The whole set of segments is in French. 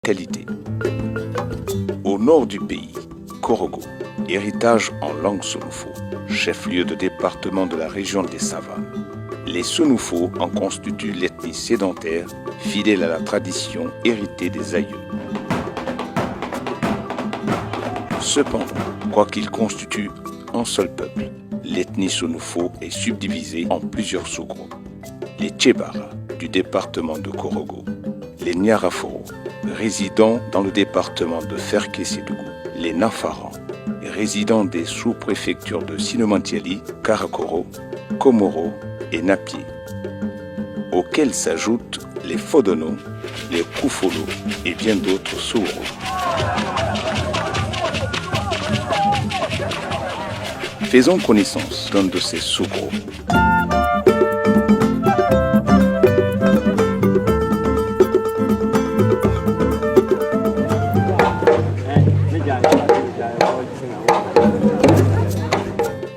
qualité. Au nord du pays, Korogo, héritage en langue Sonofo, chef-lieu de département de la région des Savanes. Les Sonofo en constituent l'ethnie sédentaire, fidèle à la tradition héritée des aïeux. Cependant, quoiqu'ils constituent un seul peuple, l'ethnie Sonofo est subdivisée en plusieurs sous-groupes. Les Tchébara, du département de Korogo, les Nyaraforo, résidant dans le département de Ferké-Sédougou, les Nafarans, résidant des sous-préfectures de Sinomantiali, Karakoro, Komoro et Napié, auxquels s'ajoutent les Fodono, les Koufolo et bien d'autres sous-groupes. Faisons connaissance d'un de ces sous-groupes.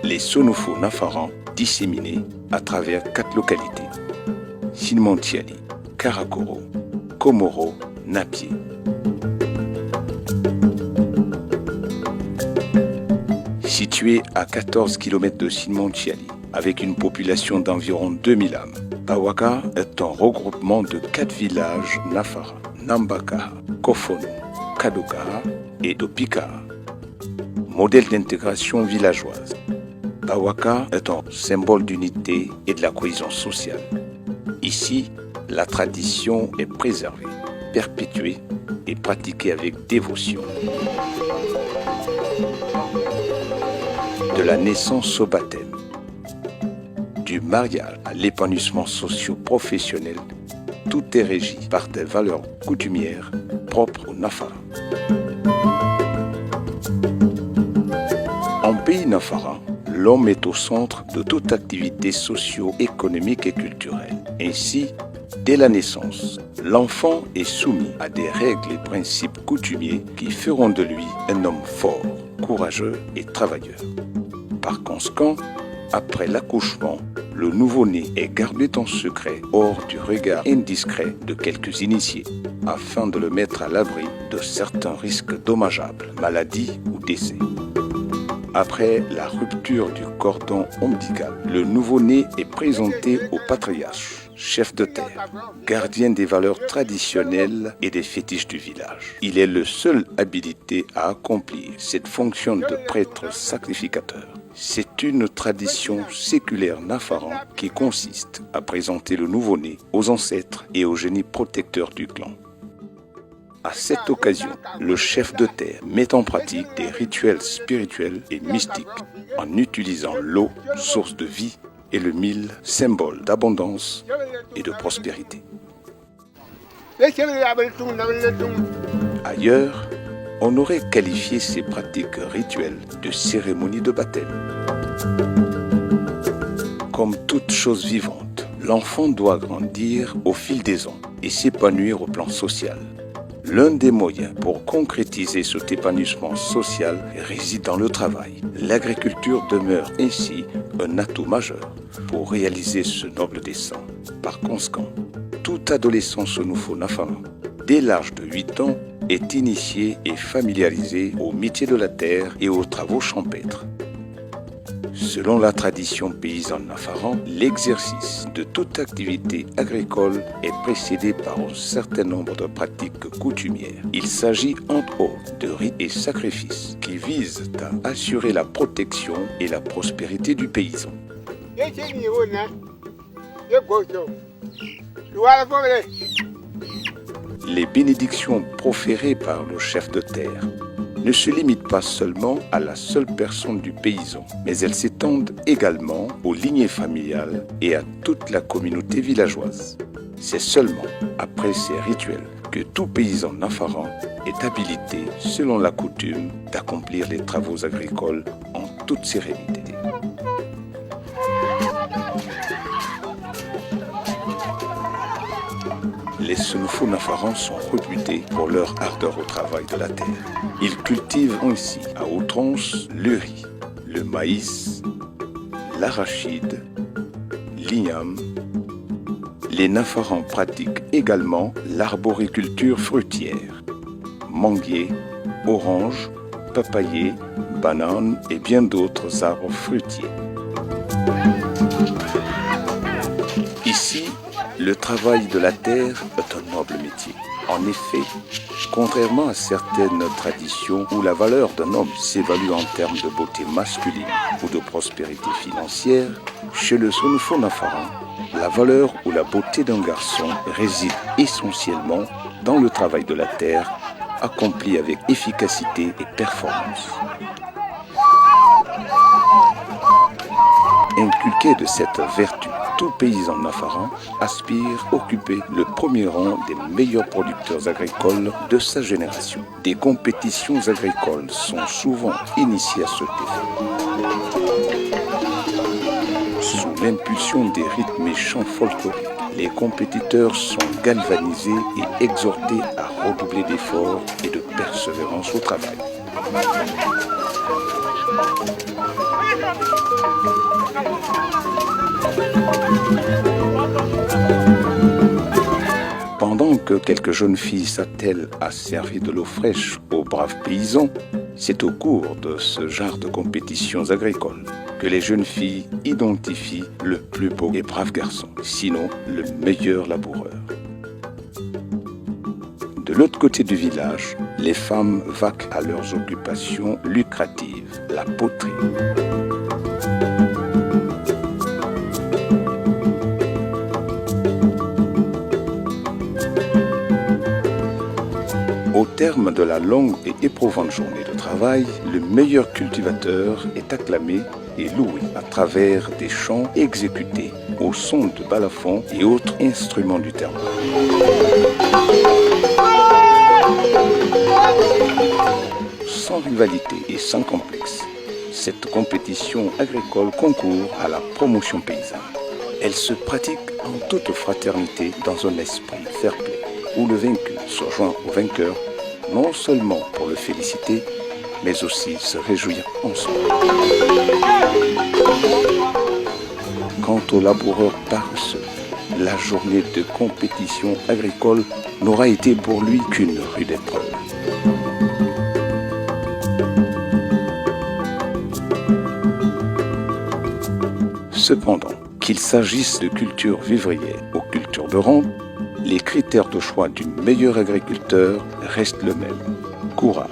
Les Sonofo Nafarans disséminés à travers 4 localités: Sinomantiali, Karakoro, Komoro, Napié. Situé à 14 km de Sinomantiali, avec une population d'environ 2000 âmes, Bawaka est un regroupement de 4 villages Nafara, Nambakaha, Kofono, Kadokaha et Dopikaha. Modèle d'intégration villageoise. Bawaka est un symbole d'unité et de la cohésion sociale. Ici, la tradition est préservée, perpétuée et pratiquée avec dévotion. De la naissance au baptême, du mariage à l'épanouissement socio-professionnel, tout est régi par des valeurs coutumières propres au Nafara. En pays Nafara, l'homme est au centre de toute activité socio-économique et culturelle. Ainsi, dès la naissance, l'enfant est soumis à des règles et principes coutumiers qui feront de lui un homme fort, courageux et travailleur. Par conséquent, après l'accouchement, le nouveau-né est gardé en secret hors du regard indiscret de quelques initiés, afin de le mettre à l'abri de certains risques dommageables, maladies ou décès. Après la rupture du cordon ombilical, le nouveau-né est présenté au patriarche, chef de terre, gardien des valeurs traditionnelles et des fétiches du village. Il est le seul habilité à accomplir cette fonction de prêtre sacrificateur. C'est une tradition séculaire nafaran qui consiste à présenter le nouveau-né aux ancêtres et aux génies protecteurs du clan. À cette occasion, le chef de terre met en pratique des rituels spirituels et mystiques en utilisant l'eau, source de vie, et le mil, symbole d'abondance et de prospérité. Ailleurs, on aurait qualifié ces pratiques rituelles de cérémonie de baptême. Comme toute chose vivante, l'enfant doit grandir au fil des ans et s'épanouir au plan social. L'un des moyens pour concrétiser cet épanouissement social réside dans le travail. L'agriculture demeure ainsi un atout majeur pour réaliser ce noble dessein. Par conséquent, tout adolescent Sonofo Nafaran, dès l'âge de 8 ans, est initié et familiarisé au métier de la terre et aux travaux champêtres. Selon la tradition paysanne nafaran, l'exercice de toute activité agricole est précédé par un certain nombre de pratiques coutumières. Il s'agit entre autres de rites et sacrifices qui visent à assurer la protection et la prospérité du paysan. Les bénédictions proférées par le chef de terre ne se limitent pas seulement à la seule personne du paysan, mais elles s'étendent également aux lignées familiales et à toute la communauté villageoise. C'est seulement après ces rituels que tout paysan nafaran est habilité, selon la coutume, d'accomplir les travaux agricoles en toute sérénité. Les Sonofo Nafarans sont réputés pour leur ardeur au travail de la terre. Ils cultivent ainsi à outrance le riz, le maïs, l'arachide, l'igname. Les Nafarans pratiquent également l'arboriculture fruitière. manguiers, oranges, papayers, bananes et bien d'autres arbres fruitiers. Ici, le travail de la terre est un noble métier. En effet, contrairement à certaines traditions où la valeur d'un homme s'évalue en termes de beauté masculine ou de prospérité financière, chez le Sonofo Nafaran, la valeur ou la beauté d'un garçon réside essentiellement dans le travail de la terre accompli avec efficacité et performance. Inculqué de cette vertu, tout paysan nafaran aspire à occuper le premier rang des meilleurs producteurs agricoles de sa génération. Des compétitions agricoles sont souvent initiées à ce défi. Sous l'impulsion des rythmes et chants folkloriques, les compétiteurs sont galvanisés et exhortés à redoubler d'efforts et de persévérance au travail. Pendant que quelques jeunes filles s'attellent à servir de l'eau fraîche aux braves paysans, c'est au cours de ce genre de compétitions agricoles que les jeunes filles identifient le plus beau et brave garçon, sinon le meilleur laboureur. De l'autre côté du village, les femmes vaquent à leurs occupations lucratives, la poterie. Au terme de la longue et éprouvante journée de travail, le meilleur cultivateur est acclamé et loué à travers des chants exécutés au son de balafons et autres instruments du terroir. Sans rivalité et sans complexe, cette compétition agricole concourt à la promotion paysanne. Elle se pratique en toute fraternité dans un esprit fair-play, où le vaincu se joint au vainqueur, non seulement pour le féliciter, mais aussi se réjouir ensemble. Quant au laboureur paresseux, la journée de compétition agricole n'aura été pour lui qu'une rude épreuve. Cependant, qu'il s'agisse de cultures vivrières ou cultures de rente, les critères de choix du meilleur agriculteur restent le même. Courage,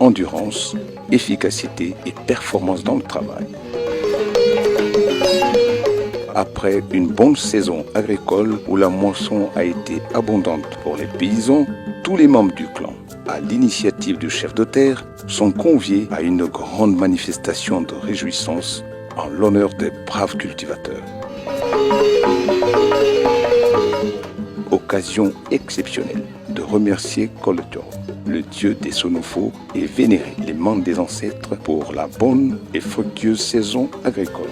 endurance, efficacité et performance dans le travail. Après une bonne saison agricole où la moisson a été abondante pour les paysans, tous les membres du clan, à l'initiative du chef de terre, sont conviés à une grande manifestation de réjouissance en l'honneur des braves cultivateurs. Occasion exceptionnelle de remercier Kolotoro, le dieu des Sonofo, et vénérer les membres des ancêtres pour la bonne et fructueuse saison agricole.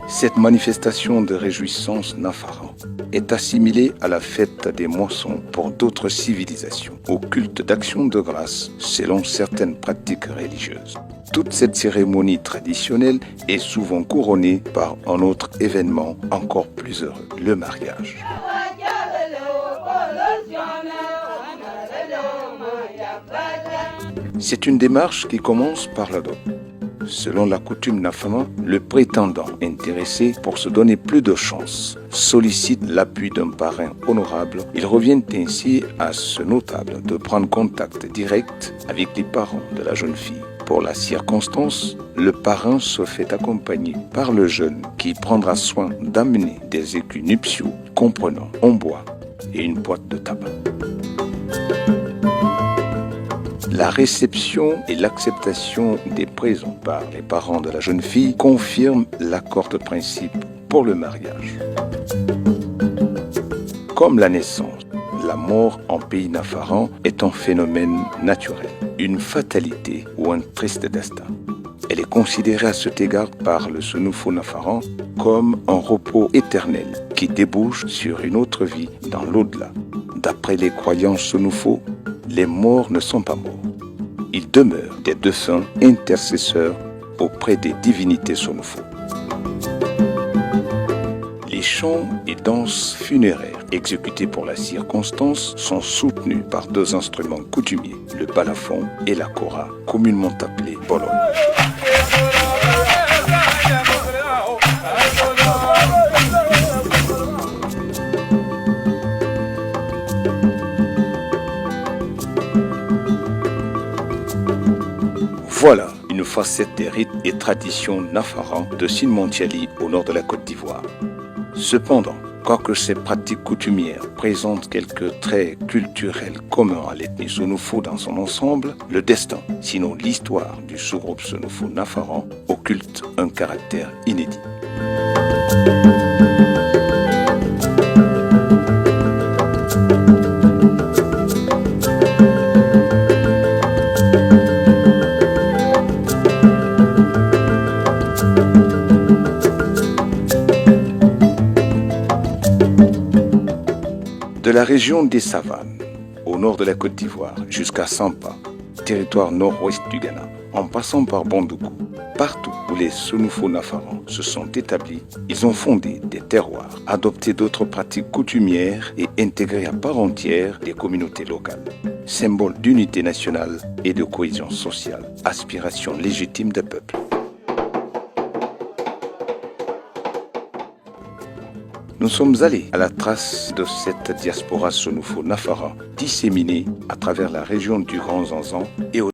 Cette manifestation de réjouissance nafaran est assimilée à la fête des moissons pour d'autres civilisations, au culte d'action de grâce selon certaines pratiques religieuses. Toute cette cérémonie traditionnelle est souvent couronnée par un autre événement encore plus heureux, le mariage. C'est une démarche qui commence par la dot. Selon la coutume nafama, le prétendant intéressé, pour se donner plus de chance, sollicite l'appui d'un parrain honorable. Il revient ainsi à ce notable de prendre contact direct avec les parents de la jeune fille. Pour la circonstance, le parrain se fait accompagner par le jeune qui prendra soin d'amener des écus nuptiaux comprenant un bois et une boîte de tabac. La réception et l'acceptation des présents par les parents de la jeune fille confirment l'accord de principe pour le mariage. Comme la naissance, la mort en pays nafaran est un phénomène naturel, une fatalité ou un triste destin. Elle est considérée à cet égard par le Sonofo nafaran comme un repos éternel qui débouche sur une autre vie dans l'au-delà. D'après les croyances Sonofo, les morts ne sont pas morts. Ils demeurent des défunts intercesseurs auprès des divinités Sonofo. Les chants et danses funéraires exécutés pour la circonstance, sont soutenus par deux instruments coutumiers, le balafon et la kora, communément appelés bolol. Voilà une facette des rites et traditions nafarans de Simontiali au nord de la Côte d'Ivoire. Cependant, quoique ces pratiques coutumières présentent quelques traits culturels communs à l'ethnie Sonofo dans son ensemble, le destin, sinon l'histoire du sous-groupe Sonofo nafaran, occulte un caractère inédit. De la région des Savanes, au nord de la Côte d'Ivoire, jusqu'à Sampa, territoire nord-ouest du Ghana, en passant par Bondougou, partout où les Sonofo nafarans se sont établis, ils ont fondé des terroirs, adopté d'autres pratiques coutumières et intégré à part entière des communautés locales. Symbole d'unité nationale et de cohésion sociale, aspiration légitime des peuples. Nous sommes allés à la trace de cette diaspora Sonofo nafara disséminée à travers la région du Grand Zanzan et au